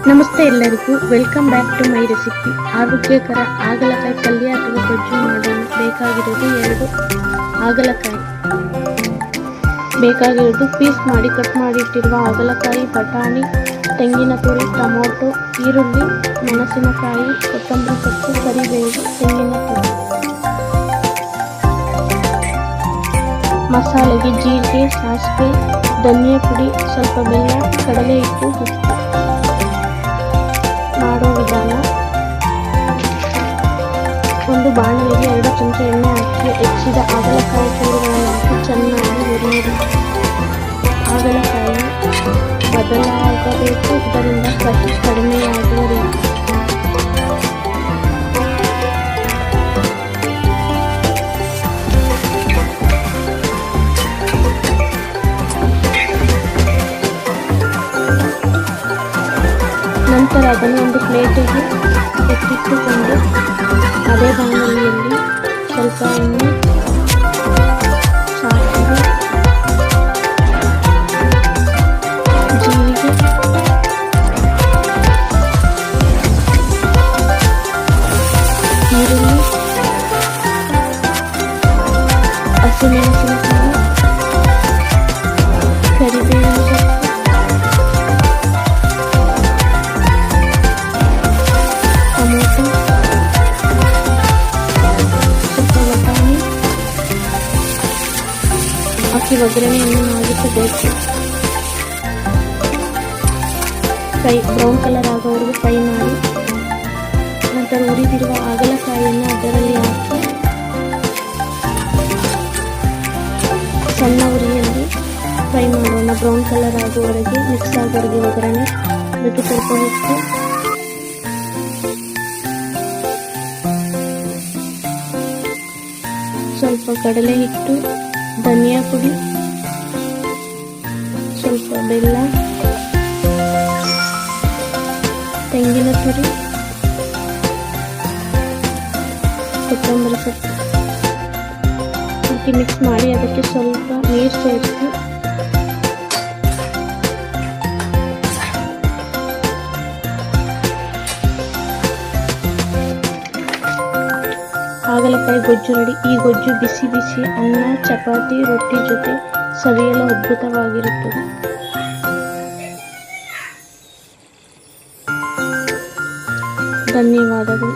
ನಮಸ್ತೆ ಎಲ್ಲರಿಗೂ, welcome back to my recipe. ಆರೋಗ್ಯಕರ ಹಾಗಲಕಾಯಿ ಪಲ್ಯ ಅಥವಾ ಗೊಜ್ಜು ಮಾಡೋಣ. ಬೇಕಾಗಿರೋದು 2 ಹಾಗಲಕಾಯಿ. ಬೇಕಾಗಿರೋದು ಪೀಸ್ ಮಾಡಿ ಕಟ್ ಮಾಡಿಟ್ಟಿರುವ ಹಾಗಲಕಾಯಿ, ಬಟಾಣಿ, ತೆಂಗಿನ ತುರಿ, ಟೊಮೊಟೊ, ಈರುಳ್ಳಿ, ಮೆಣಸಿನಕಾಯಿ, ಕೊತ್ತಂಬರಿ ಸೊಪ್ಪು, ಕರಿಬೇವು, ತೆಂಗಿನ ತುರಿ. ಮಸಾಲೆಗೆ ಜೀರಿಗೆ, ಸಾಸಿವೆ, ಧನಿಯಾ ಪುಡಿ, ಸ್ವಲ್ಪ ಬೆಲ್ಲ, ಕಡಲೆ ಹಿಟ್ಟು, ಉಪ್ಪು. ಮಾಡೋ ವಿಧಾನ: ಒಂದು ಬಾಣಲೆಗೆ 2 ಚಮಚ ಎಣ್ಣೆ ಹಾಕಿ ಹೆಚ್ಚಿದ ಹಾಗಲಕಾಯಿ ಚೂರುಗಳನ್ನು ಹಾಕಿ ಚೆನ್ನಾಗಿ ಹುರಿಯಿರಿ. ಹಾಗಲಕಾಯಿ ಬದಲಾಗಬೇಕು, ಇದರಿಂದ ಕಹಿ ಕಡಿಮೆಯಾಗುವ ರೀತಿ. ನಂತರ ಅದನ್ನು ಒಂದು ಪ್ಲೇಟಿಗೆ ಎತ್ತಿಟ್ಟುಕೊಂಡು ಅದೇ ಬಾಣಲೆಯಲ್ಲಿ ಸ್ವಲ್ಪ ಎಣ್ಣೆ, ಸಾಸಿವೆ, ಜೀರಿಗೆ, ಈರುಳ್ಳಿ, ಹಸಿಮೆಣಸಿನಕಾಯಿ, ಕರಿಬೇವಿನ ಸೊಪ್ಪು, ಟೊಮೊಟೊ, ಸ್ವಲ್ಪ ಬಟಾಣಿ ಹಾಕಿ ಒಗ್ಗರಣೆಯನ್ನು ಮಾಡಿಸಬೇಕು. ಬ್ರೌನ್ ಕಲರ್ ಆಗೋವರೆಗೂ ಫ್ರೈ ಮಾಡಿ, ನಂತರ ಹುರಿದಿರುವ ಹಾಗಲಕಾಯಿಯನ್ನು ಅದರಲ್ಲಿ ಹಾಕಿ ಸಣ್ಣ ಉರಿಯಲ್ಲಿ ಫ್ರೈ ಮಾಡೋಣ. ಬ್ರೌನ್ ಕಲರ್ ಆಗುವವರೆಗೆ, ಮಿಕ್ಸ್ ಆಗೋವರೆಗೆ ಒಗ್ಗರಣೆ. ಅದಕ್ಕೆ ಸ್ವಲ್ಪ ಉಪ್ಪು, ಸ್ವಲ್ಪ ಕಡಲೆ ಹಿಟ್ಟು, ಧನಿಯಾ ಪುಡಿ, ಸ್ವಲ್ಪ ಬೆಲ್ಲ, ತೆಂಗಿನ ತುರಿ, ಕೊತ್ತಂಬರಿ ಸೊಪ್ಪು ಹಾಕಿ ಮಿಕ್ಸ್ ಮಾಡಿ ಅದಕ್ಕೆ ಸ್ವಲ್ಪ ನೀರು ಸೇರಿಸಿ ಹಾಗಲಕಾಯಿ ಗೊಜ್ಜು ರೆಡಿ. ಈ ಗೊಜ್ಜು ಬಿಸಿ ಬಿಸಿ ಅನ್ನ, ಚಪಾತಿ, ರೊಟ್ಟಿ ಜೊತೆ ಸವಿಯಲು ಅದ್ಭುತವಾಗಿರುತ್ತದೆ. ಧನ್ಯವಾದಗಳು.